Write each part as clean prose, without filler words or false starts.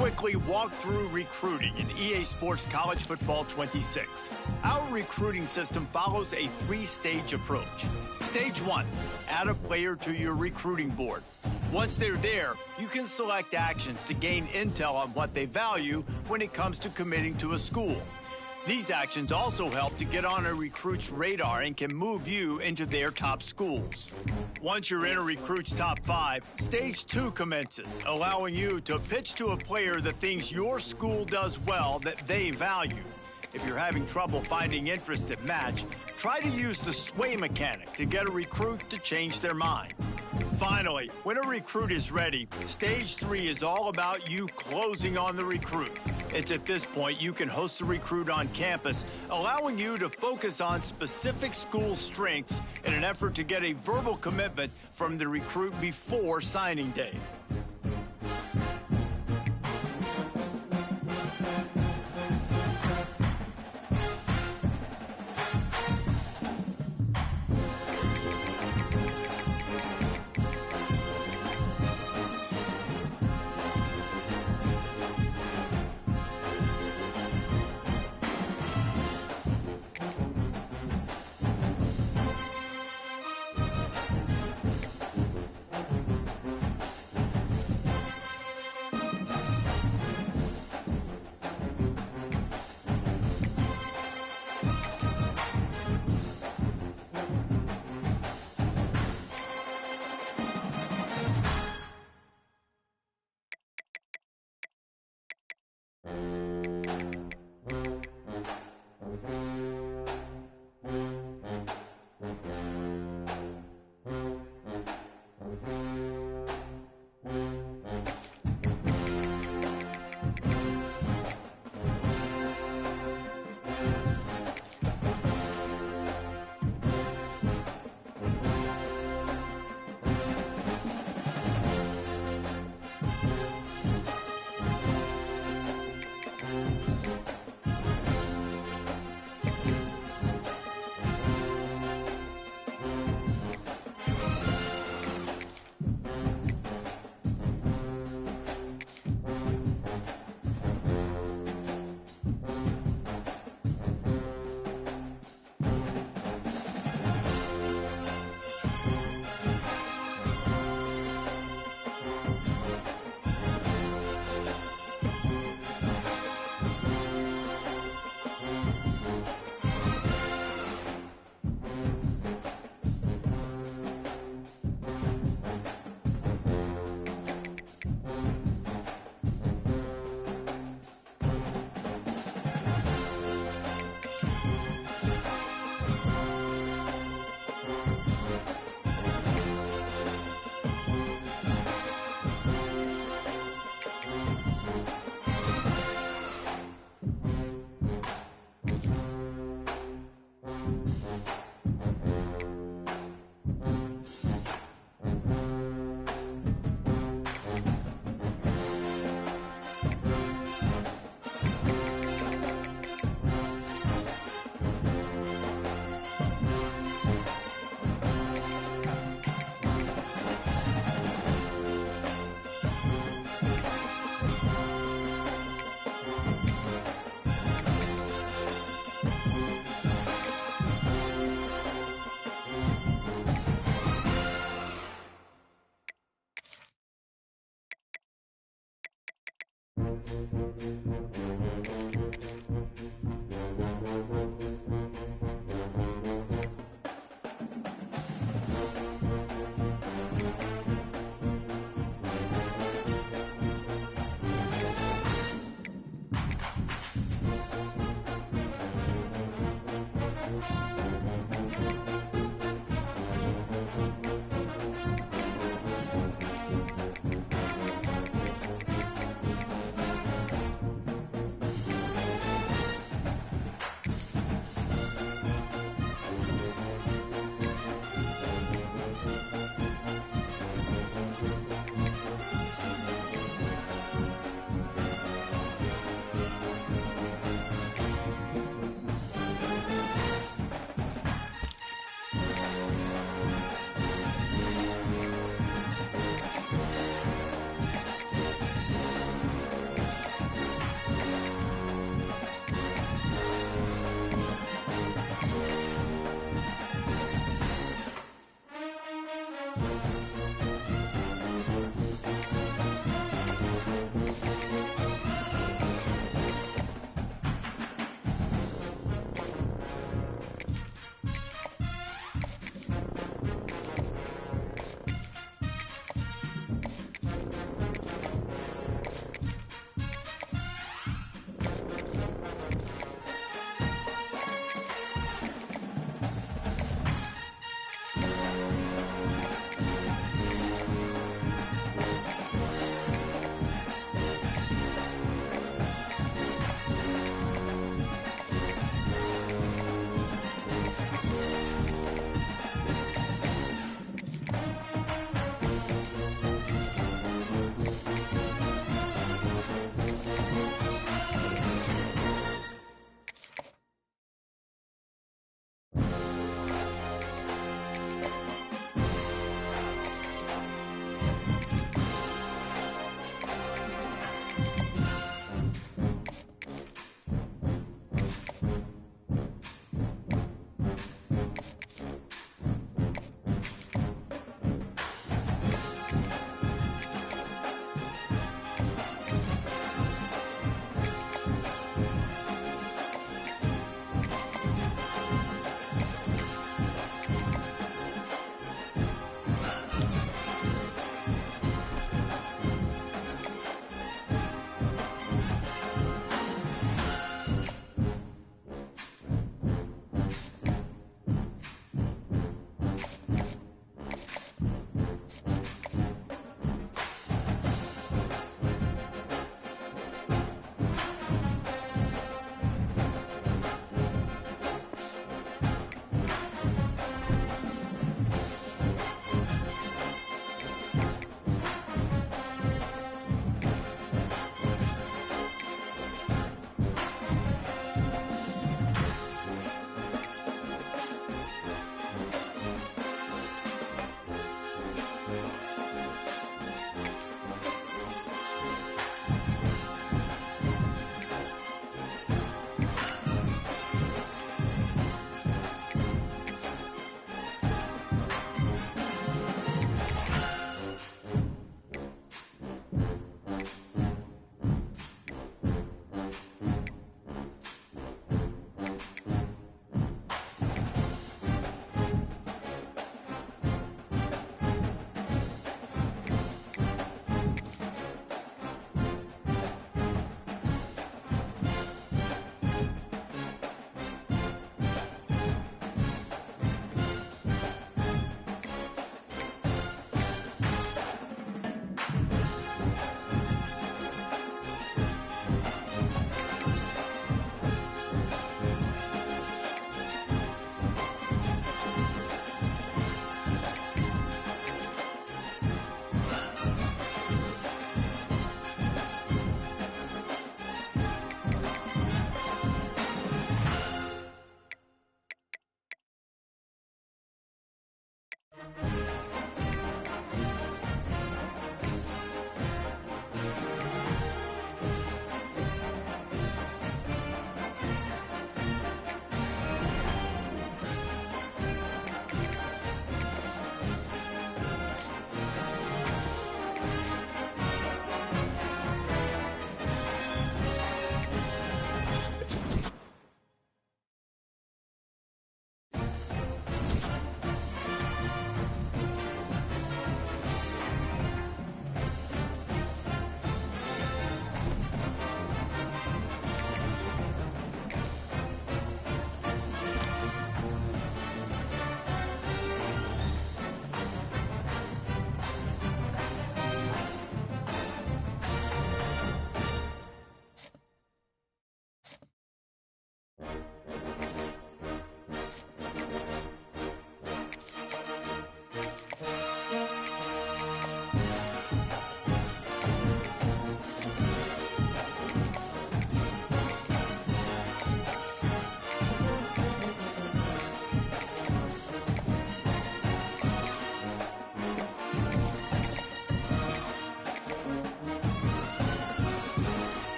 quickly walk through recruiting in EA Sports College Football 26. Our recruiting system follows a three-stage approach. Stage 1, add a player to your recruiting board. Once they're there, you can select actions to gain intel on what they value when it comes to committing to a school. These actions also help to get on a recruit's radar and can move you into their top schools. Once you're in a recruit's top 5, Stage 2 commences, allowing you to pitch to a player the things your school does well that they value. If you're having trouble finding interest that match, try to use the sway mechanic to get a recruit to change their mind. Finally, when a recruit is ready, Stage 3 is all about you closing on the recruit. It's at this point you can host the recruit on campus, allowing you to focus on specific school strengths in an effort to get a verbal commitment from the recruit before signing day.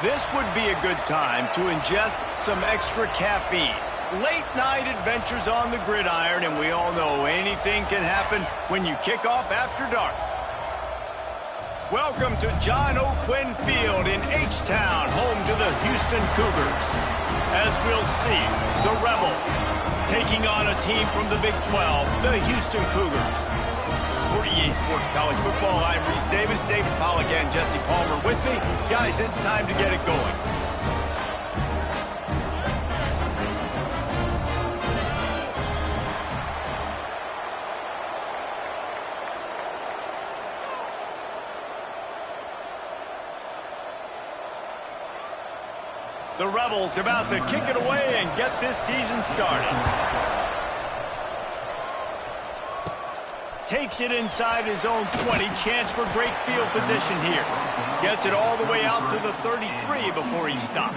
This would be a good time to ingest some extra caffeine. Late night adventures on the gridiron, and we all know anything can happen when you kick off after dark. Welcome to John O'Quinn Field in H-Town, home to the Houston Cougars. As we'll see, the Rebels taking on a team from the Big 12, the Houston Cougars. For EA Sports College Football, I'm Reese Davis, David Pollack, and Jesse Palmer with me. Guys, it's time to get it going. The Rebels about to kick it away and get this season started. Takes it inside his own 20. Chance for great field position here. Gets it all the way out to the 33 before he stopped.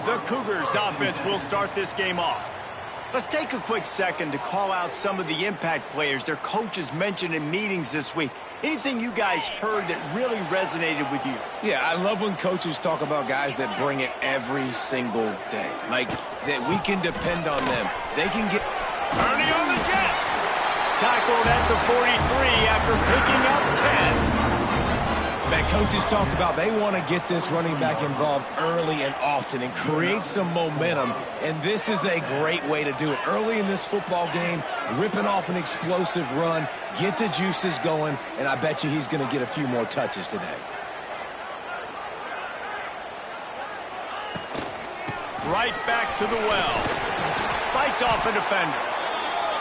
The Cougars offense will start this game off. Let's take a quick second to call out some of the impact players their coaches mentioned in meetings this week. Anything you guys heard that really resonated with you? Yeah, I love when coaches talk about guys that bring it every single day. Like, that we can depend on them. They can get... Ernie on the Jets! Tackled at the 43 after picking up 10. Man, coaches talked about they want to get this running back involved early and often and create some momentum, and this is a great way to do it. Early in this football game, ripping off an explosive run, get the juices going, and I bet you he's going to get a few more touches today. Right back to the well. Fights off a defender.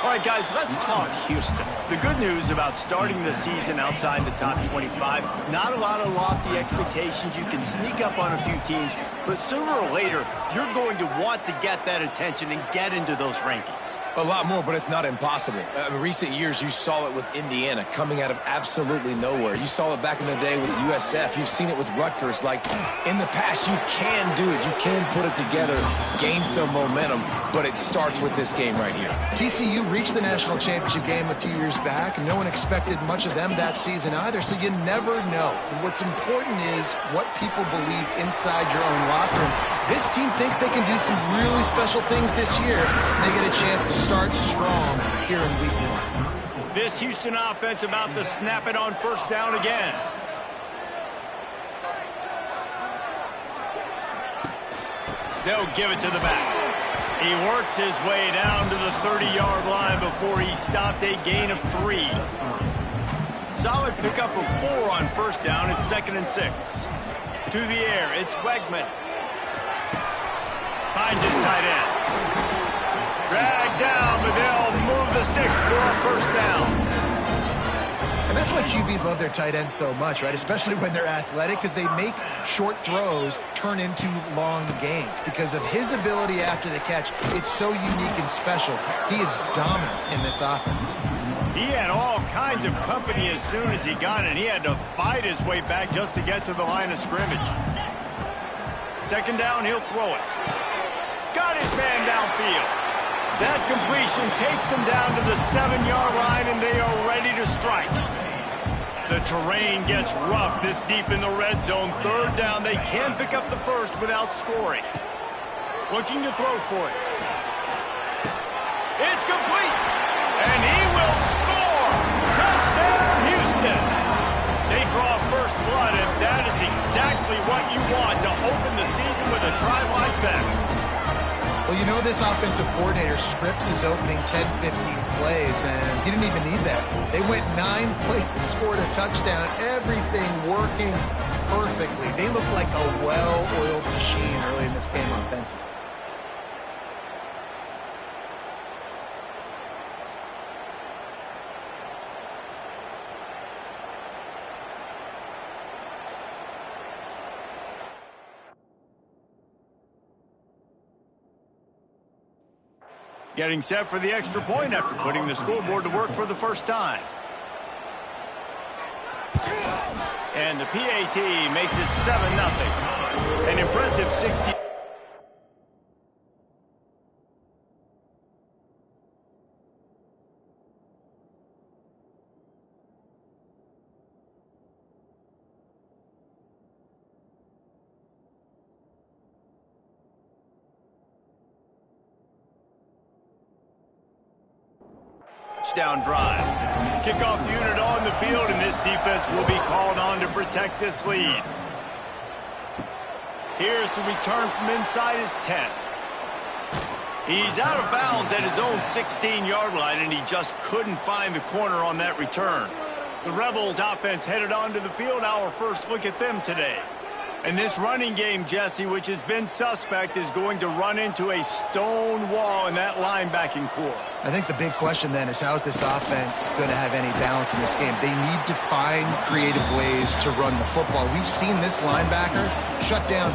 All right, guys, let's talk Houston. The good news about starting the season outside the top 25, not a lot of lofty expectations. You can sneak up on a few teams, but sooner or later, you're going to want to get that attention and get into those rankings. A lot more, but it's not impossible. In recent years, you saw it with Indiana coming out of absolutely nowhere. You saw it back in the day with USF. You've seen it with Rutgers. Like, in the past, you can do it. You can put it together, gain some momentum, but it starts with this game right here. TCU reached the national championship game a few years back, and no one expected much of them that season either, so you never know. And what's important is what people believe inside your own locker room. This team thinks they can do some really special things this year, and they get a chance to start strong here in week 1. This Houston offense about to snap it on first down again. They'll give it to the back. He works his way down to the 30-yard line before he stopped a gain of 3. Solid pickup of 4 on first down. It's 2nd and 6. To the air, it's Wegman. Finds his tight end. Dragged down, but they'll move the sticks for a first down. And that's why QBs love their tight ends so much, right? Especially when they're athletic, because they make short throws turn into long gains. Because of his ability after the catch, it's so unique and special. He is dominant in this offense. He had all kinds of company as soon as he got it. He had to fight his way back just to get to the line of scrimmage. 2nd down, he'll throw it. Got his man downfield. That completion takes them down to the 7-yard line, and they are ready to strike. The terrain gets rough this deep in the red zone. 3rd down, they can pick up the first without scoring. Looking to throw for it. It's complete, and he will score. Touchdown, Houston. They draw first blood, and that is exactly what you want to open the season with a drive like that. Well, you know this offensive coordinator scripts his opening 10, 15 plays, and he didn't even need that. They went 9 plays and scored a touchdown, everything working perfectly. They look like a well-oiled machine early in this game offensively. Getting set for the extra point after putting the scoreboard to work for the first time. And the PAT makes it 7-0. An impressive 60. touchdown drive. Kickoff unit on the field, and this defense will be called on to protect this lead. Here's the return from inside his 10. He's out of bounds at his own 16-yard line, and he just couldn't find the corner on that return. The Rebels offense headed onto the field. Our first look at them today. And this running game, Jesse, which has been suspect, is going to run into a stone wall in that linebacking core. I think the big question then is, how is this offense going to have any balance in this game? They need to find creative ways to run the football. We've seen this linebacker shut down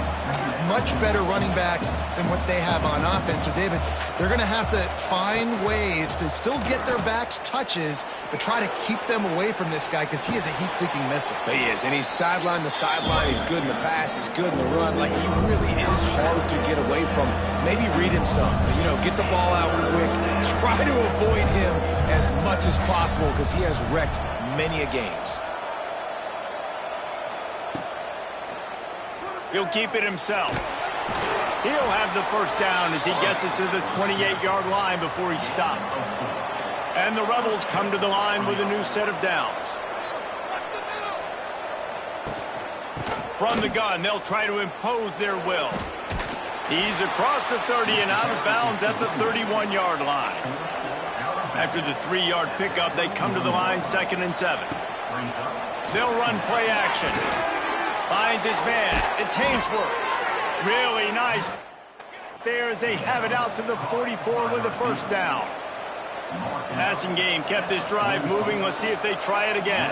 much better running backs than what they have on offense. So, David, they're going to have to find ways to still get their backs touches, but try to keep them away from this guy because he is a heat-seeking missile. He is, and he's sideline to sideline. He's good in the pass. He's good in the run. Like, he really is hard to get away from. Maybe read him some. You know, get the ball out quick. Try to avoid him as much as possible because he has wrecked many a games. He'll keep it himself. He'll have the first down as he gets it to the 28-yard line before he stopped. And the Rebels come to the line with a new set of downs. From the gun, they'll try to impose their will. He's across the 30 and out of bounds at the 31-yard line. After the 3-yard pickup, they come to the line 2nd and 7. They'll run play action. Finds his man. It's Hainsworth. Really nice there as they have it out to the 44 with a first down. Passing game kept this drive moving. Let's see if they try it again.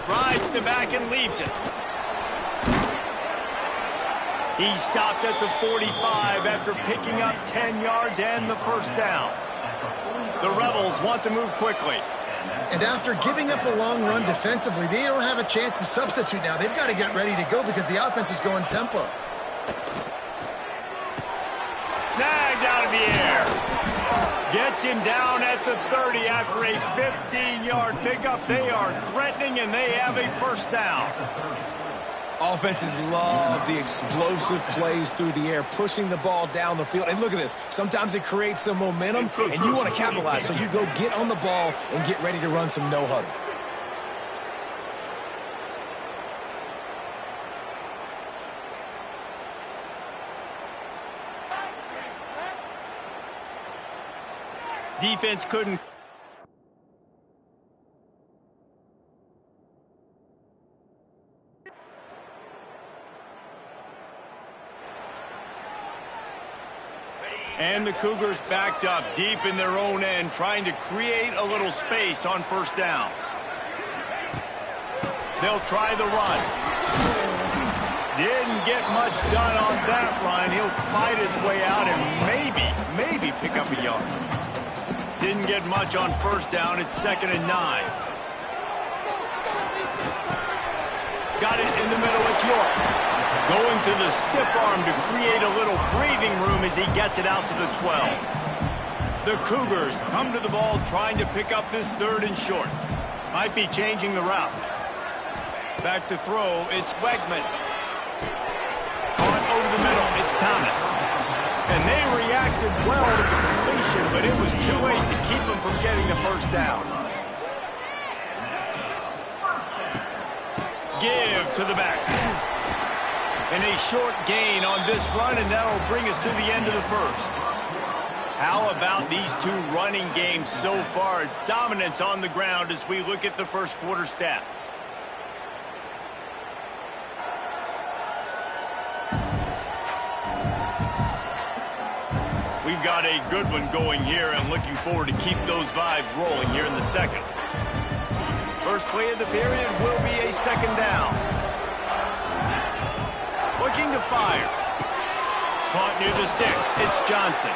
Rides the back and leaves it. He stopped at the 45 after picking up 10 yards and the first down. The Rebels want to move quickly. And after giving up a long run defensively, they don't have a chance to substitute now. They've got to get ready to go because the offense is going tempo. Snagged out of the air. Gets him down at the 30 after a 15-yard pickup. They are threatening, and they have a first down. Offenses love the explosive plays through the air, pushing the ball down the field. And look at this. Sometimes it creates some momentum, and you want to capitalize. So you go get on the ball and get ready to run some no-huddle. Defense couldn't. And the Cougars backed up deep in their own end, trying to create a little space on first down. They'll try the run. Didn't get much done on that run. He'll fight his way out and maybe pick up a yard. Didn't get much on first down. It's 2nd and 9. Got it in the middle. It's York. Going to the stiff arm to create a little breathing room as he gets it out to the 12. The Cougars come to the ball trying to pick up this 3rd and short. Might be changing the route. Back to throw. It's Wegman. Caught over the middle. It's Thomas. And they reacted well to the completion, but it was too late to keep them from getting the first down. Give to the back. And a short gain on this run, and that'll bring us to the end of the first. How about these two running games so far? Dominance on the ground as we look at the first quarter stats. We've got a good one going here and looking forward to keep those vibes rolling here in the second. First play of the period will be a 2nd down. Looking to fire. Caught near the sticks. It's Johnson.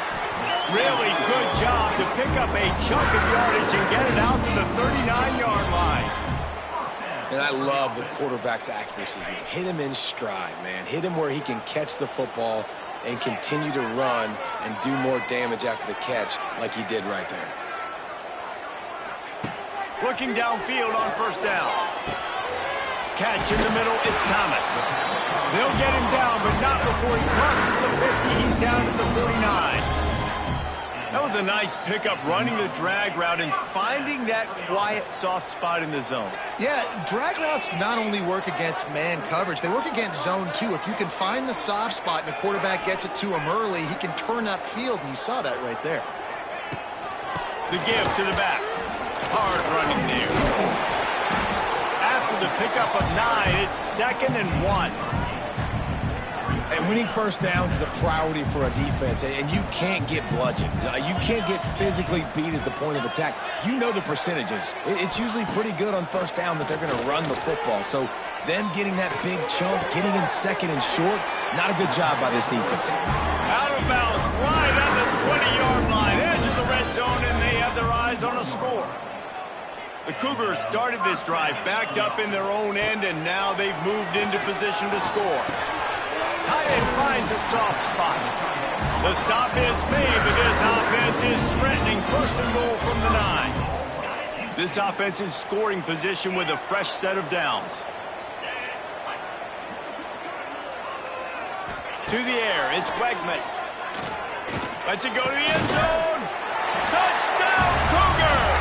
Really good job to pick up a chunk of yardage and get it out to the 39-yard line. And I love the quarterback's accuracy here. Hit him in stride, man. Hit him where he can catch the football and continue to run and do more damage after the catch like he did right there. Looking downfield on first down. Catch in the middle. It's Thomas. They'll get him down, but not before he crosses the 50. He's down to the 49. That was a nice pickup, running the drag route and finding that quiet, soft spot in the zone. Yeah, drag routes not only work against man coverage, they work against zone too. If you can find the soft spot and the quarterback gets it to him early, he can turn up field, and you saw that right there. The give to the back. Hard running there. After the pickup of 9, it's 2nd and 1. And winning first downs is a priority for a defense, and you can't get bludgeoned. You can't get physically beat at the point of attack. You know the percentages. It's usually pretty good on first down that they're going to run the football. So them getting that big chunk, getting in 2nd and short, not a good job by this defense. Out of bounds, right at the 20-yard line, edge of the red zone, and they have their eyes on a score. The Cougars started this drive backed up in their own end, and now they've moved into position to score. Tight end finds a soft spot. The stop is made, but this offense is threatening 1st and goal from the 9. This offense in scoring position with a fresh set of downs. To the air, it's Wegman. Lets it go to the end zone. Touchdown, Cougars!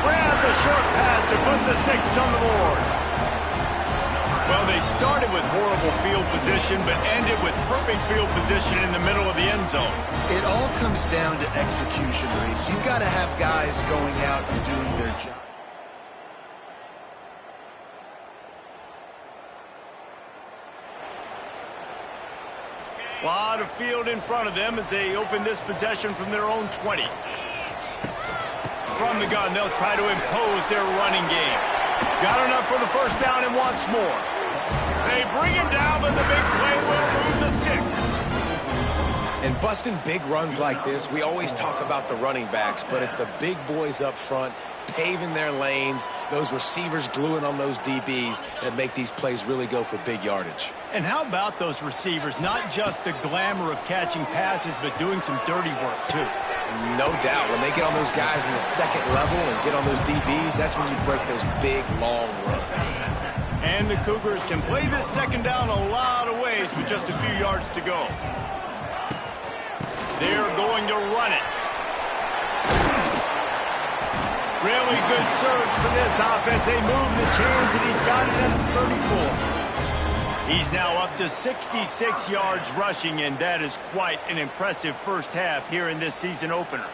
Grab the short pass to put the 6 on the board. Well, they started with horrible field position, but ended with perfect field position in the middle of the end zone. It all comes down to execution, Reese. You've got to have guys going out and doing their job. A lot of field in front of them as they open this possession from their own 20. From the gun, they'll try to impose their running game. Got enough for the first down and wants more. They bring him down, but the big play will move the sticks. And busting big runs like this, we always talk about the running backs, but it's the big boys up front, paving their lanes, those receivers gluing on those DBs that make these plays really go for big yardage. And how about those receivers? Not just the glamour of catching passes, but doing some dirty work, too. No doubt. When they get on those guys in the 2nd level and get on those DBs, that's when you break those big, long runs. And the Cougars can play this 2nd down a lot of ways with just a few yards to go. They're going to run it. Really good surge for this offense. They move the chains, and he's got it at the 34. He's now up to 66 yards rushing, and that is quite an impressive first half here in this season opener.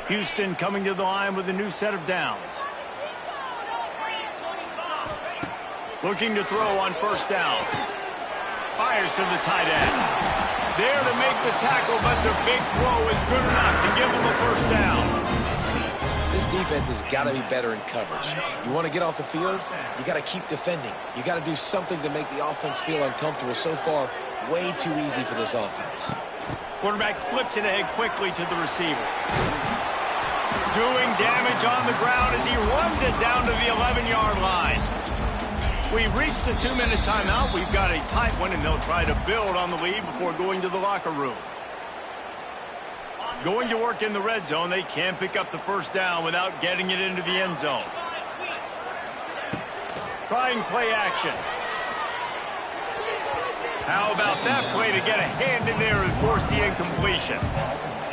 Houston coming to the line with a new set of downs. Looking to throw on first down. Fires to the tight end. There to make the tackle, but the big throw is good enough to give them a first down. This defense has got to be better in coverage. You want to get off the field, you got to keep defending. You got to do something to make the offense feel uncomfortable. So far, way too easy for this offense. Quarterback flips it ahead quickly to the receiver. Doing damage on the ground as he runs it down to the 11-yard line. We've reached the 2-minute timeout. We've got a tight one, and they'll try to build on the lead before going to the locker room. Going to work in the red zone. They can pick up the first down without getting it into the end zone. Trying play action. How about that play to get a hand in there and force the incompletion?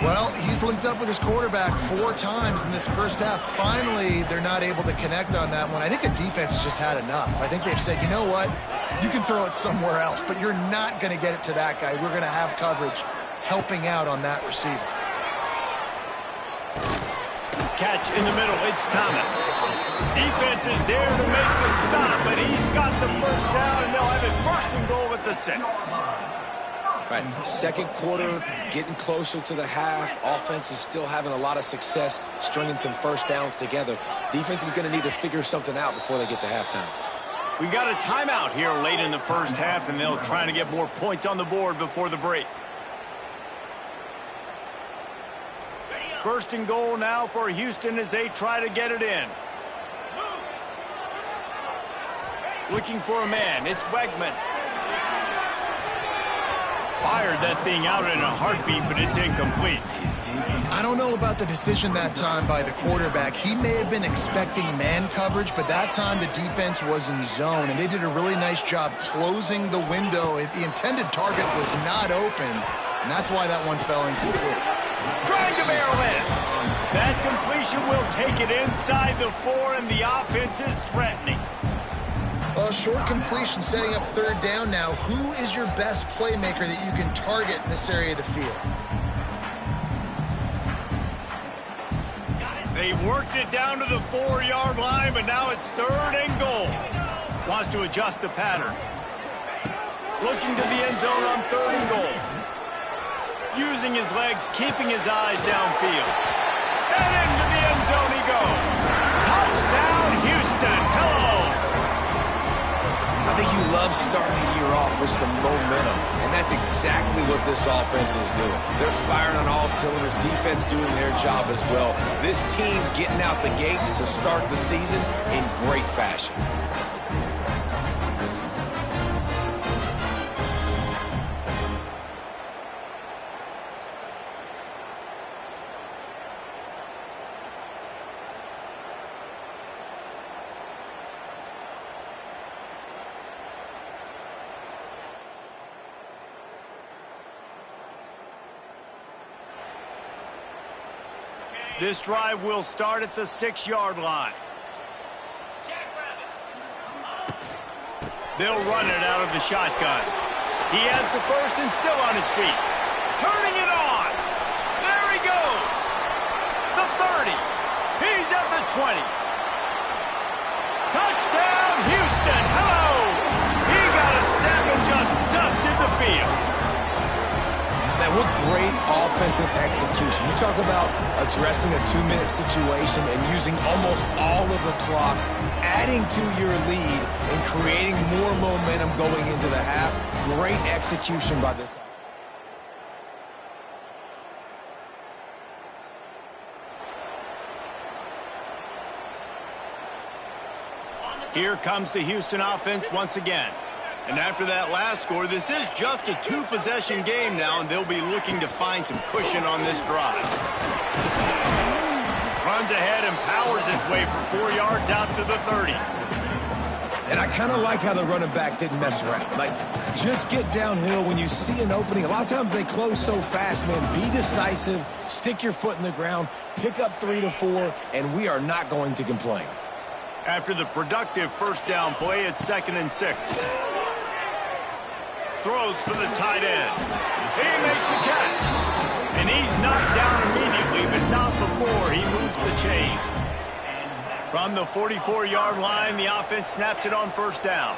Well, he's linked up with his quarterback 4 times in this first half. Finally, they're not able to connect on that one. I think the defense has just had enough. I think they've said, you know what? You can throw it somewhere else, but you're not going to get it to that guy. We're going to have coverage helping out on that receiver. Catch in the middle. It's Thomas. Defense is there to make the stop, but he's got the first down, and they'll have it 1st and goal at the 6. Right, 2nd quarter, getting closer to the half. Offense is still having a lot of success stringing some first downs together. Defense is going to need to figure something out before they get to halftime. We got a timeout here late in the first half, and they'll try to get more points on the board before the break. 1st and goal now for Houston as they try to get it in. Looking for a man. It's Wegman. fired that thing out in a heartbeat, but it's incomplete. I don't know about the decision that time by the quarterback. He may have been expecting man coverage, but that time the defense was in zone, and they did a really nice job closing the window. The intended target was not open, and that's why that one fell incomplete. Trying to barrel in. That completion will take it inside the 4, and the offense is threatening. Well, short completion setting up third down now. Who is your best playmaker that you can target in this area of the field? They've worked it down to the 4-yard line, but now it's 3rd and goal. Wants to adjust the pattern. Looking to the end zone on 3rd and goal. Using his legs, keeping his eyes downfield. And into the end zone he goes. Touchdown, Houston. Hello. I think you love starting the year off with some momentum, and that's exactly what this offense is doing. They're firing on all cylinders, defense doing their job as well. This team getting out the gates to start the season in great fashion. This drive will start at the 6-yard line. They'll run it out of the shotgun. He has the first and still on his feet. Turning it on. There he goes. The 30. He's at the 20. Touchdown, Houston. Hello. He got a step and just dusted the field. Man, what great offensive execution. You talk about addressing a 2-minute situation and using almost all of the clock, adding to your lead and creating more momentum going into the half. Great execution by this. Here comes the Houston offense once again. And after that last score, this is just a 2-possession game now, and they'll be looking to find some cushion on this drive. Runs ahead and powers his way for 4 yards out to the 30. And I kind of like how the running back didn't mess around. Like, just get downhill when you see an opening. A lot of times they close so fast, man. Be decisive, stick your foot in the ground, pick up 3 to 4, and we are not going to complain. After the productive first down play, it's 2nd and 6. Throws for the tight end. He makes the catch. And he's knocked down immediately, but not before he moves the chains. From the 44-yard line, the offense snaps it on first down.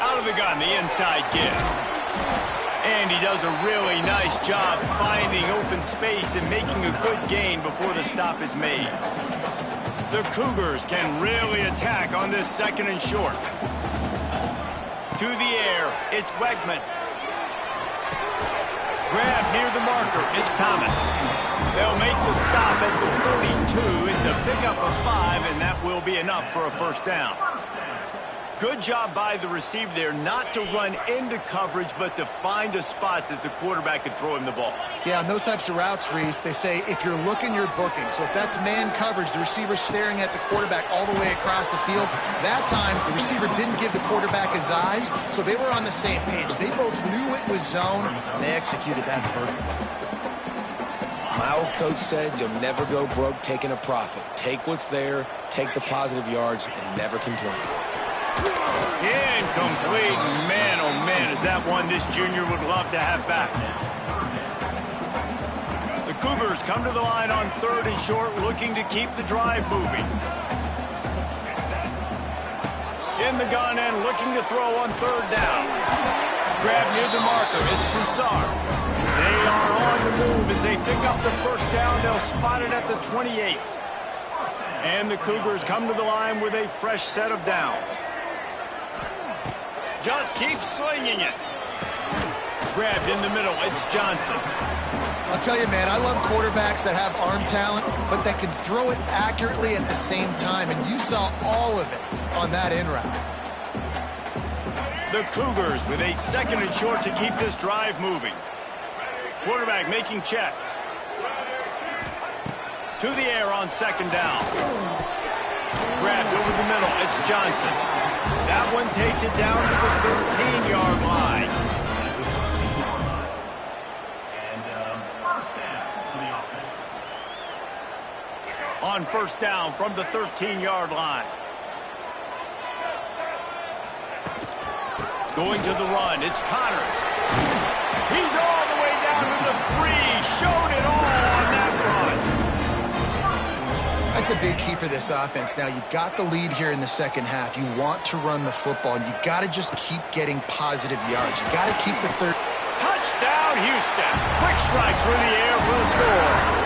Out of the gun, the inside give. And he does a really nice job finding open space and making a good gain before the stop is made. The Cougars can really attack on this 2nd and short. To the air, it's Wegman. Grab near the marker, it's Thomas. They'll make the stop at the 42. It's a pickup of 5, and that will be enough for a first down. Good job by the receiver there not to run into coverage, but to find a spot that the quarterback could throw him the ball. Yeah, on those types of routes, Reese, they say if you're looking, you're booking. So if that's man coverage, the receiver's staring at the quarterback all the way across the field. That time, the receiver didn't give the quarterback his eyes, so they were on the same page. They both knew it was zone, and they executed that perfectly. My old coach said you'll never go broke taking a profit. Take what's there, take the positive yards, and never complain. Incomplete. Man, oh man, is that one this junior would love to have back. The Cougars come to the line on 3rd and short, looking to keep the drive moving. In the gun and looking to throw on 3rd down. Grab near the marker, it's Broussard. They are on the move as they pick up the first down. They'll spot it at the 28. And the Cougars come to the line with a fresh set of downs. Just keep slinging it. grabbed in the middle. It's Johnson. I'll tell you, man, I love quarterbacks that have arm talent, but that can throw it accurately at the same time, and you saw all of it on that in route. The Cougars with a 2nd and short to keep this drive moving. Quarterback making checks. To the air on 2nd down. Grabbed over the middle. It's Johnson. That one takes it down to the 13-yard line. On 1st down from the 13-yard line. Going to the run, it's Connors. He's all the way down to the 3. Showed it all on that run. That's a big key for this offense. Now, you've got the lead here in the second half. You want to run the football, and you got to just keep getting positive yards. You got to keep the third. Touchdown, Houston. Quick strike through the air for the score.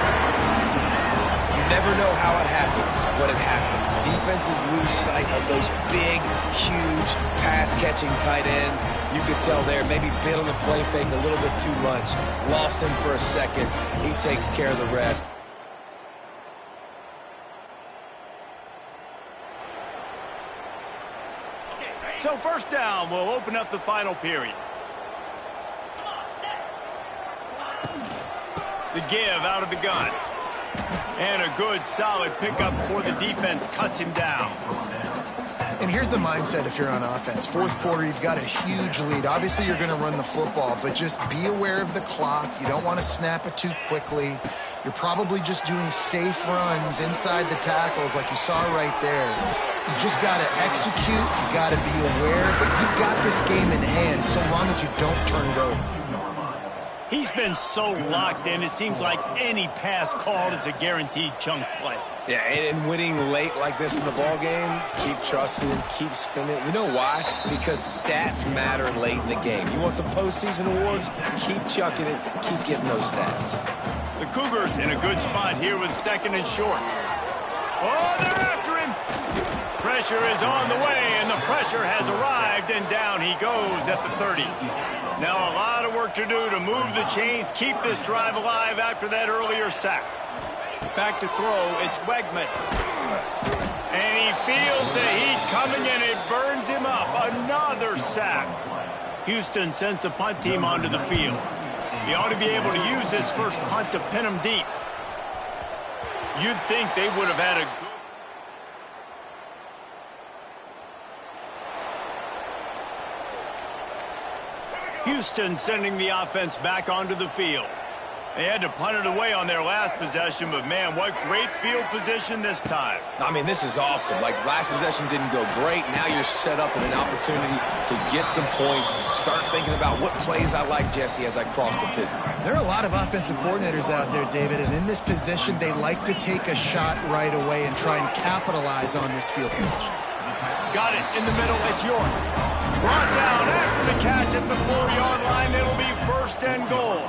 Never know how it happens, but it happens. Defenses lose sight of those big, huge, pass-catching tight ends. You could tell there, maybe bit on the play fake a little bit too much. Lost him for a second. He takes care of the rest. So 1st down will open up the final period. The give out of the gun. And a good, solid pickup before the defense cuts him down. And here's the mindset if you're on offense. 4th quarter, you've got a huge lead. Obviously, you're going to run the football, but just be aware of the clock. You don't want to snap it too quickly. You're probably just doing safe runs inside the tackles like you saw right there. You just got to execute. You got to be aware, but you've got this game in hand so long as you don't turn it over. He's been so locked in, it seems like any pass called is a guaranteed chunk play. Yeah, and winning late like this in the ball game, keep trusting, keep spinning. You know why? Because stats matter late in the game. You want some postseason awards? Keep chucking it, keep getting those stats. The Cougars in a good spot here with 2nd and short. Oh, they're after him. Pressure is on the way, and the pressure has arrived, and down he goes at the 30. Now a lot of work to do to move the chains, keep this drive alive after that earlier sack. Back to throw, it's Wegman. And he feels the heat coming, and it burns him up. Another sack. Houston sends the punt team onto the field. He ought to be able to use this first punt to pin him deep. You'd think they would have had a good... Houston sending the offense back onto the field. They had to punt it away on their last possession, but man, what great field position this time. I mean, this is awesome. Like, last possession didn't go great. Now you're set up with an opportunity to get some points. Start thinking about what plays I like, Jesse, as I cross the 50. There are a lot of offensive coordinators out there, David, and in this position, they like to take a shot right away and try and capitalize on this field position. Got it in the middle, it's York. Brought down after the catch at the 4-yard line. It'll be 1st and goal.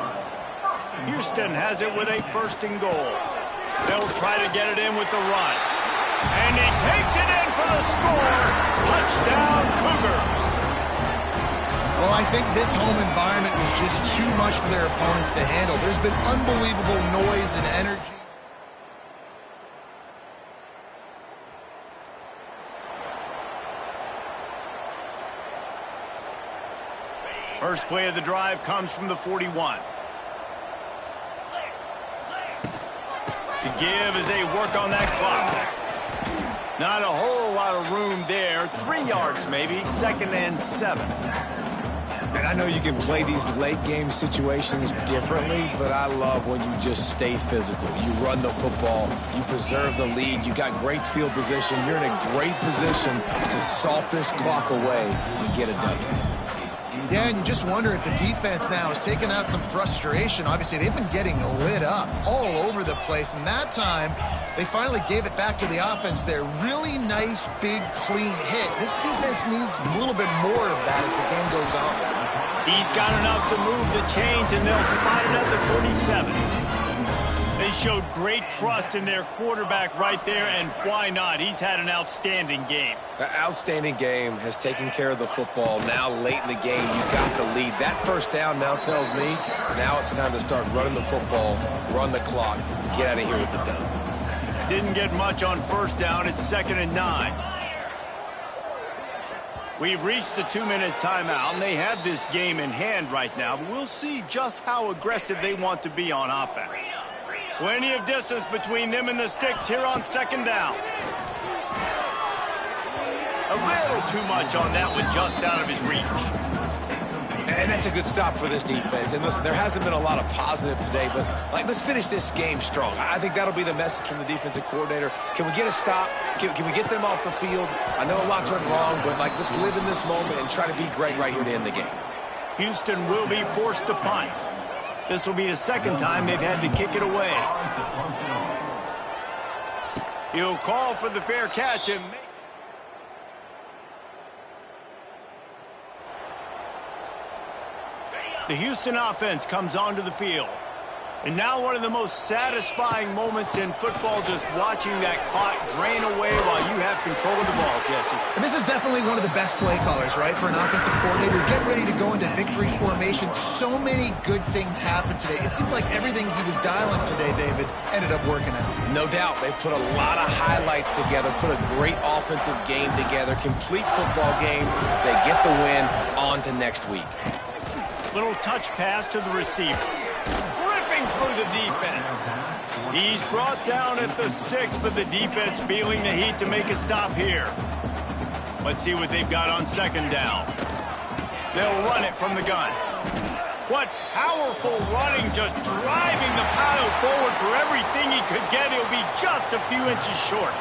Houston has it with a 1st and goal. They'll try to get it in with the run. And he takes it in for the score. Touchdown, Cougars. Well, I think this home environment was just too much for their opponents to handle. There's been unbelievable noise and energy. First play of the drive comes from the 41. To give as they work on that clock. Not a whole lot of room there. 3 yards maybe. 2nd and 7. And I know you can play these late game situations differently, but I love when you just stay physical. You run the football, you preserve the lead, you got great field position, you're in a great position to salt this clock away and get a W. Yeah, and you just wonder if the defense now has taken out some frustration. Obviously, they've been getting lit up all over the place, and that time they finally gave it back to the offense there. Really nice, big, clean hit. This defense needs a little bit more of that as the game goes on. He's got enough to move the chains, and they'll spot it at the 47. They They showed great trust in their quarterback right there, and why not? He's had an outstanding game. The outstanding game has taken care of the football. Now, late in the game, you got the lead. That first down now tells me now it's time to start running the football, run the clock, get out of here with the dub. Didn't get much on first down. It's 2nd and 9. We've reached the 2-minute timeout, and they have this game in hand right now. But we'll see just how aggressive they want to be on offense. Plenty of distance between them and the sticks here on 2nd down. A little too much on that one, just out of his reach. And that's a good stop for this defense. And listen, there hasn't been a lot of positive today, but let's finish this game strong. I think that'll be the message from the defensive coordinator. Can we get a stop? Can we get them off the field? I know lots went wrong, but let's live in this moment and try to be great right here to end the game. Houston will be forced to punt. This will be the 2nd time they've had to kick it away. He'll call for the fair catch and make. The Houston offense comes onto the field. And now one of the most satisfying moments in football, just watching that clock drain away while you have control of the ball, Jesse. And this is definitely one of the best play callers, right, for an offensive coordinator. Get ready to go into victory formation. So many good things happened today. It seemed like everything he was dialing today, David, ended up working out. No doubt. They put a lot of highlights together, put a great offensive game together, complete football game. They get the win. On to next week. Little touch pass to the receiver. Ripping through the defense. He's brought down at the 6, but the defense feeling the heat to make a stop here. Let's see what they've got on 2nd down. They'll run it from the gun. What powerful running, just driving the pile forward for everything he could get. He'll be just a few inches short.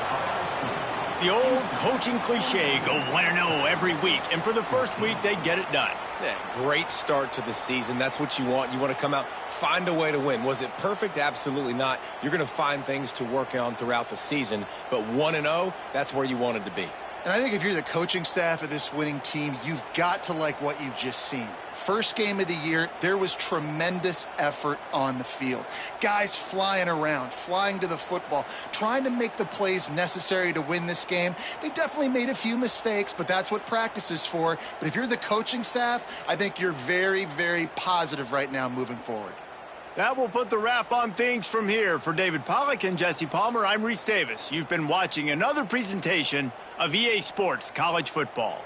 The old coaching cliche, go 1-0 every week. And for the first week, they get it done. Yeah, great start to the season. That's what you want. You want to come out, find a way to win. Was it perfect? Absolutely not. You're going to find things to work on throughout the season. But 1-0, that's where you wanted to be. And I think if you're the coaching staff of this winning team, you've got to like what you've just seen. First game of the year, there was tremendous effort on the field. Guys flying around, flying to the football, trying to make the plays necessary to win this game. They definitely made a few mistakes, but that's what practice is for. But if you're the coaching staff, I think you're very, very positive right now moving forward. That will put the wrap on things from here. For David Pollack and Jesse Palmer, I'm Reese Davis. You've been watching another presentation of EA Sports College Football.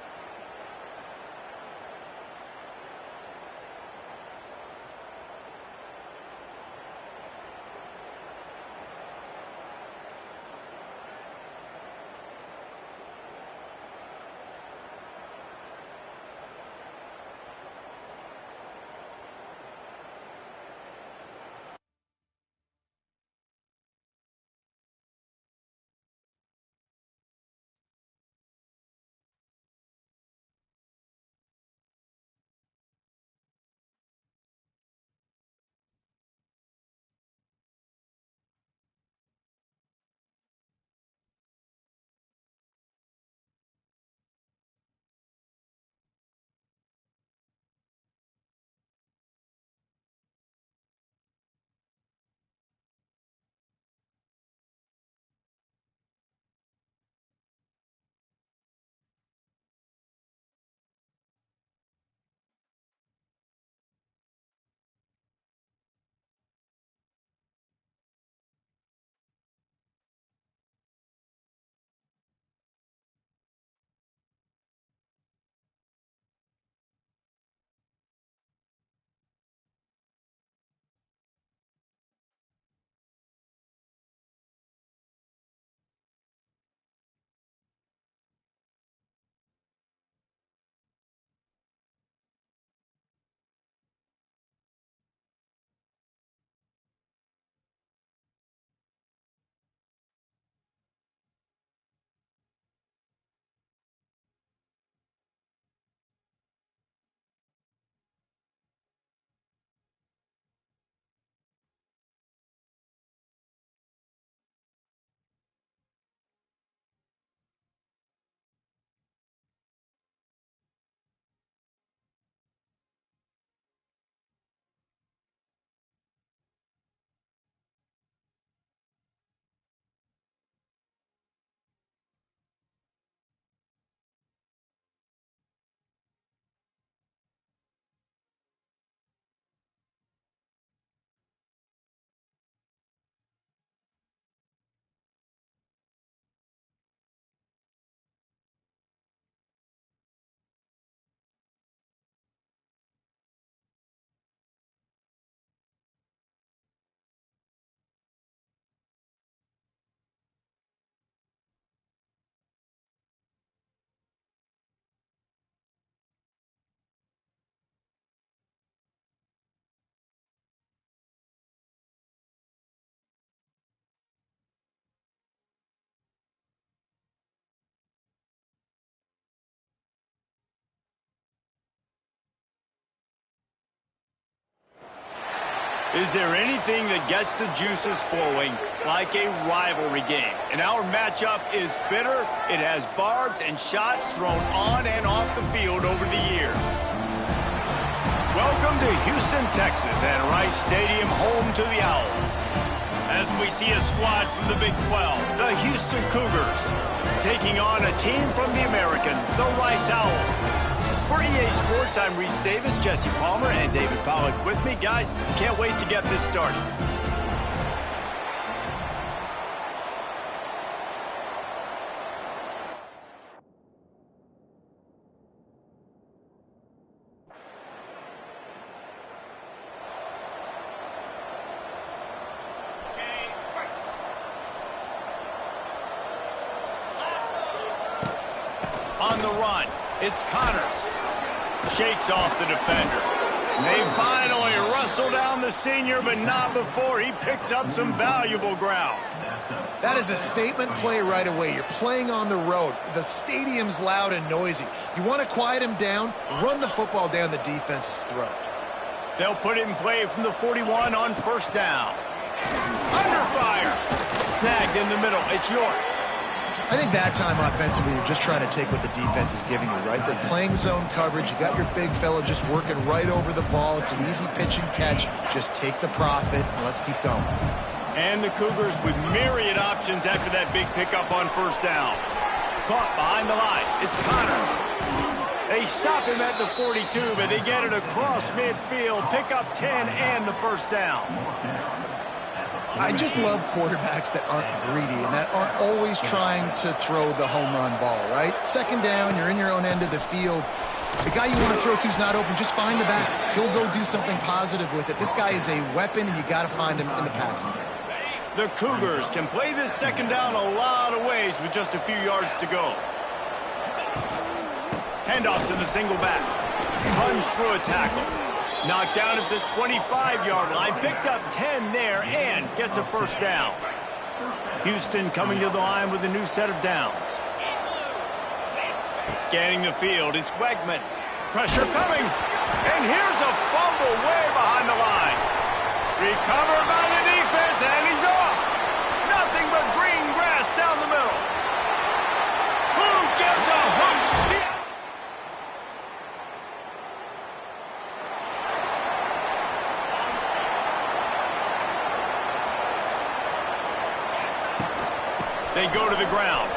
Is there anything that gets the juices flowing like a rivalry game? And our matchup is bitter. It has barbs and shots thrown on and off the field over the years. Welcome to Houston, Texas, and Rice Stadium, home to the Owls. As we see a squad from the Big 12, the Houston Cougars, taking on a team from the American, the Rice Owls. For EA Sports, I'm Reese Davis, Jesse Palmer, and David Pollack with me. Guys, can't wait to get this started. On the run, it's Connors. Shakes off the defender. They finally wrestle down the senior, but not before he picks up some valuable ground. That is a statement play right away. You're playing on the road. The stadium's loud and noisy. You want to quiet him down, run the football down the defense's throat. They'll put it in play from the 41 on first down. Under fire. Snagged in the middle. It's York. I think that time offensively, you're just trying to take what the defense is giving you, right? They're playing zone coverage. You got your big fella just working right over the ball. It's an easy pitch and catch. Just take the profit, and let's keep going. And the Cougars with myriad options after that big pickup on first down. Caught behind the line. It's Connors. They stop him at the 42, but they get it across midfield. Pick up 10 and the first down. I just love quarterbacks that aren't greedy and that aren't always trying to throw the home run ball, right? Second down, you're in your own end of the field. The guy you want to throw to is not open. Just find the back. He'll go do something positive with it. This guy is a weapon, and you got to find him in the passing game. The Cougars can play this second down a lot of ways with just a few yards to go. Handoff to the single back. Runs through a tackle. Knocked down at the 25-yard line. Picked up 10 there and gets a first down. Houston coming to the line with a new set of downs. Scanning the field, it's Wegman. Pressure coming. And here's a fumble way behind the line. Recovered by the defense, and he's off. Nothing but green grass down the middle. Who gets a hook? They go to the ground.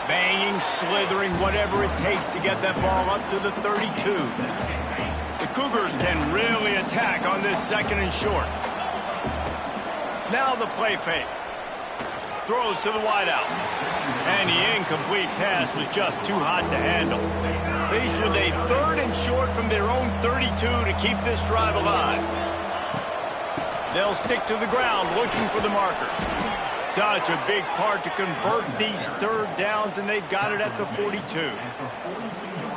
Banging, slithering, whatever it takes to get that ball up to the 32. The Cougars can really attack on this second and short. Now the play fake. Throws to the wideout. And the incomplete pass was just too hot to handle. Faced with a third and short from their own 32 to keep this drive alive. They'll stick to the ground looking for the marker. Such a big part to convert these third downs, and they've got it at the 42.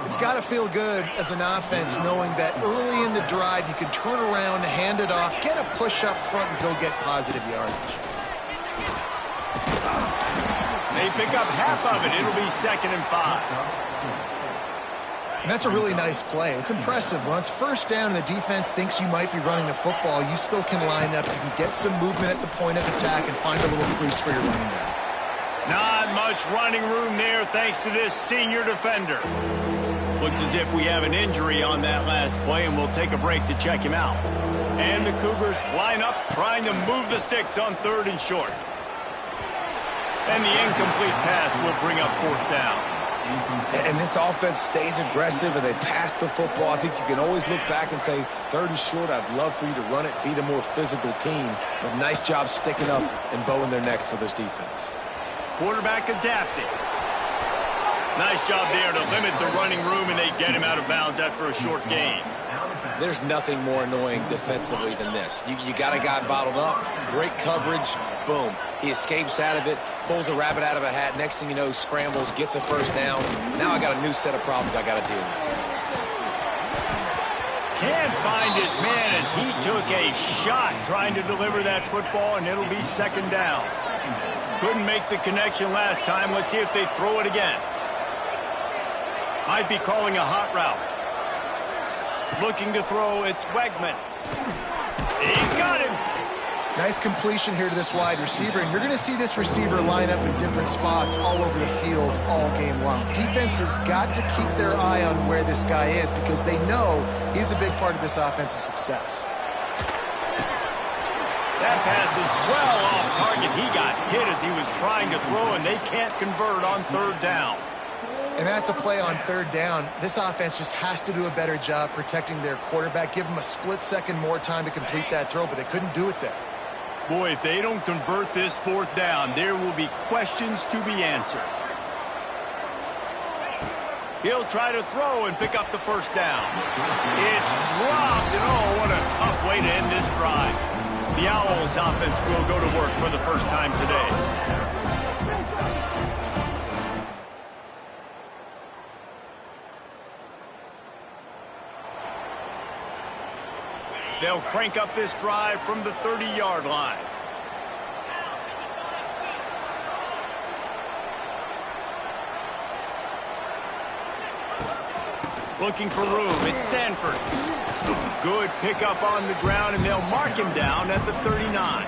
It's got to feel good as an offense knowing that early in the drive you can turn around, hand it off, get a push up front, and go get positive yardage. They pick up half of it. It'll be 2nd and 5. And that's a really nice play. It's impressive. When it's first down and the defense thinks you might be running the football, you still can line up. You can get some movement at the point of attack and find a little crease for your running back. Not much running room there thanks to this senior defender. Looks as if we have an injury on that last play, and we'll take a break to check him out. And the Cougars line up, trying to move the sticks on 3rd and short. And the incomplete pass will bring up 4th down. And this offense stays aggressive, and they pass the football. I think you can always look back and say, 3rd and short, I'd love for you to run it, be the more physical team. But nice job sticking up and bowing their necks for this defense. Quarterback adapting. Nice job there to limit the running room, and they get him out of bounds after a short gain. There's nothing more annoying defensively than this. You got a guy bottled up, great coverage, boom. He escapes out of it, pulls a rabbit out of a hat. Next thing you know, scrambles, gets a first down. Now I got a new set of problems I got to deal with. Can't find his man as he took a shot trying to deliver that football, and it'll be 2nd down. Couldn't make the connection last time. Let's see if they throw it again. Might be calling a hot route. Looking to throw, it's Wegman. He's got him. Nice completion here to this wide receiver, and you're going to see this receiver line up in different spots all over the field all game long. Defense has got to keep their eye on where this guy is because they know he's a big part of this offense's success. That pass is well off target. He got hit as he was trying to throw, and they can't convert on third down. And that's a play on third down. This offense just has to do a better job protecting their quarterback. Give him a split second more time to complete that throw, but they couldn't do it there. Boy, if they don't convert this fourth down, there will be questions to be answered. He'll try to throw and pick up the first down. It's dropped, and oh, what a tough way to end this drive. The Owls offense will go to work for the first time today. They'll crank up this drive from the 30-yard line. Looking for room. It's Sanford. Good pickup on the ground, and they'll mark him down at the 39.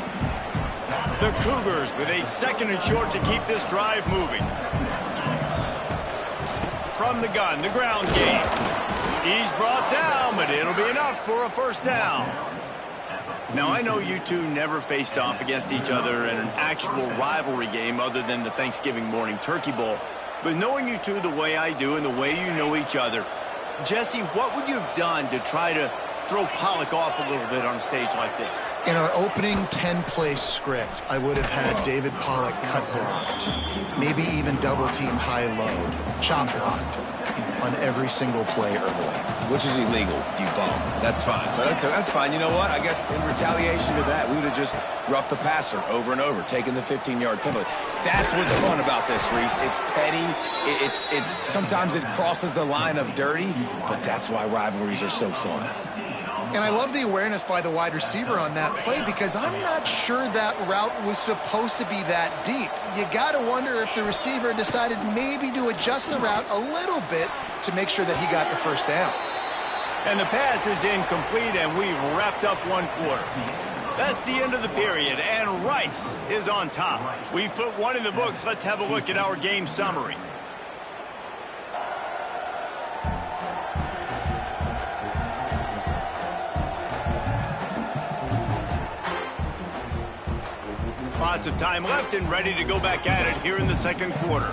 The Cougars with a second and short to keep this drive moving. From the gun, the ground game. He's brought down, but it'll be enough for a first down. Now, I know you two never faced off against each other in an actual rivalry game other than the Thanksgiving morning turkey bowl. But knowing you two the way I do and the way you know each other, Jesse, what would you have done to try to throw Pollock off a little bit on a stage like this? In our opening 10-play script, I would have had David Pollock cut blocked, maybe even double-team high-load, chop blocked on every single play early. Which is illegal, you bum. That's fine. But that's fine. You know what? I guess in retaliation to that, we would have just roughed the passer over and over, taking the 15-yard penalty. That's what's fun about this, Reese. It's petty. It's sometimes it crosses the line of dirty, but that's why rivalries are so fun. And I love the awareness by the wide receiver on that play because I'm not sure that route was supposed to be that deep. You got to wonder if the receiver decided maybe to adjust the route a little bit to make sure that he got the first down. And the pass is incomplete, and we've wrapped up one quarter. That's the end of the period, and Rice is on top. We've put one in the books. Let's have a look at our game summary. Lots of time left and ready to go back at it here in the second quarter.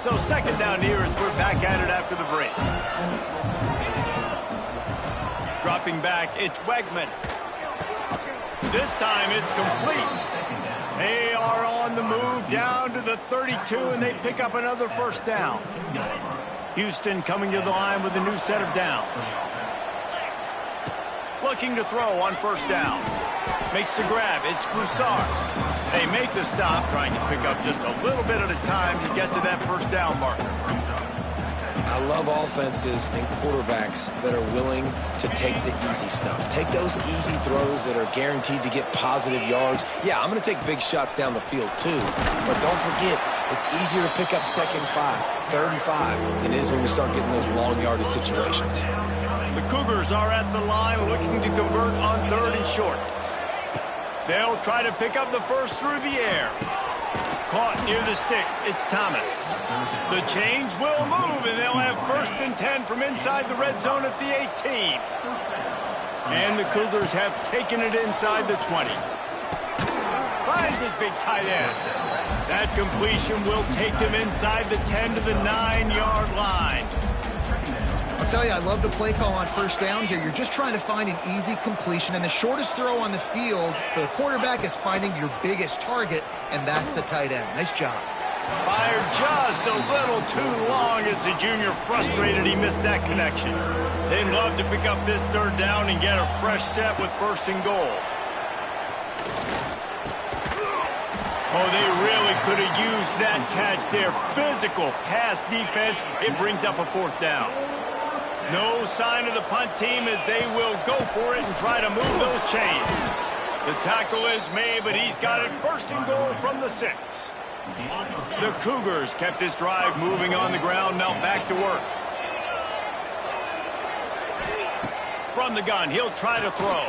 So second down here as we're back at it after the break. Dropping back, it's Wegman. This time it's complete. They are on the move down to the 32, and they pick up another first down. Houston coming to the line with a new set of downs. Looking to throw on first down. Makes the grab. It's Broussard. They make the stop, trying to pick up just a little bit at a time to get to that first down marker. I love offenses and quarterbacks that are willing to take the easy stuff. Take those easy throws that are guaranteed to get positive yards. Yeah, I'm going to take big shots down the field too. But don't forget, it's easier to pick up second 5, third and 5 than it is when we start getting those long yardage situations. The Cougars are at the line looking to convert on third and short. They'll try to pick up the first through the air. Caught near the sticks. It's Thomas. The change will move, and they'll have first and 10 from inside the red zone at the 18. And the Cougars have taken it inside the 20. Finds his big tight end. That completion will take them inside the 10 to the 9-yard line. I'll tell you, I love the play call on first down here. You're just trying to find an easy completion, and the shortest throw on the field for the quarterback is finding your biggest target, and that's the tight end. Nice job. Fired just a little too long as the junior frustrated he missed that connection. They'd love to pick up this third down and get a fresh set with first and goal. Oh, they really could have used that catch there. Physical pass defense. It brings up a fourth down. No sign of the punt team as they will go for it and try to move those chains. The tackle is made, but he's got it first and goal from the 6. The Cougars kept this drive moving on the ground, now back to work. From the gun, he'll try to throw.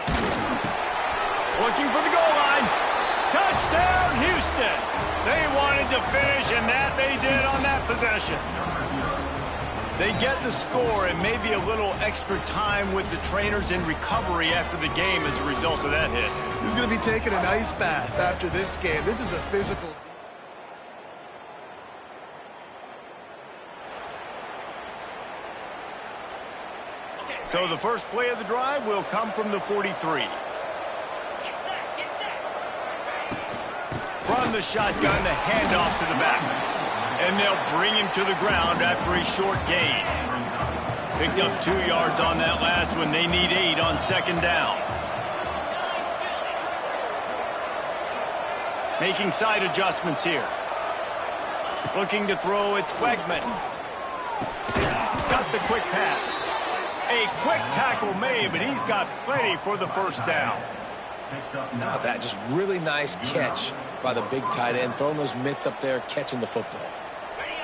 Looking for the goal line. Touchdown, Houston. They wanted to finish, and that they did on that possession. They get the score and maybe a little extra time with the trainers in recovery after the game as a result of that hit. He's going to be taking an ice bath after this game. This is a physical... So the first play of the drive will come from the 43. From the shotgun, the handoff to the back. And they'll bring him to the ground after a short gain. Picked up 2 yards on that last one. They need 8 on second down. Making side adjustments here. Looking to throw, it's Wegman. Got the quick pass. A quick tackle made, but he's got plenty for the first down. Now that just really nice catch by the big tight end, throwing those mitts up there, catching the football.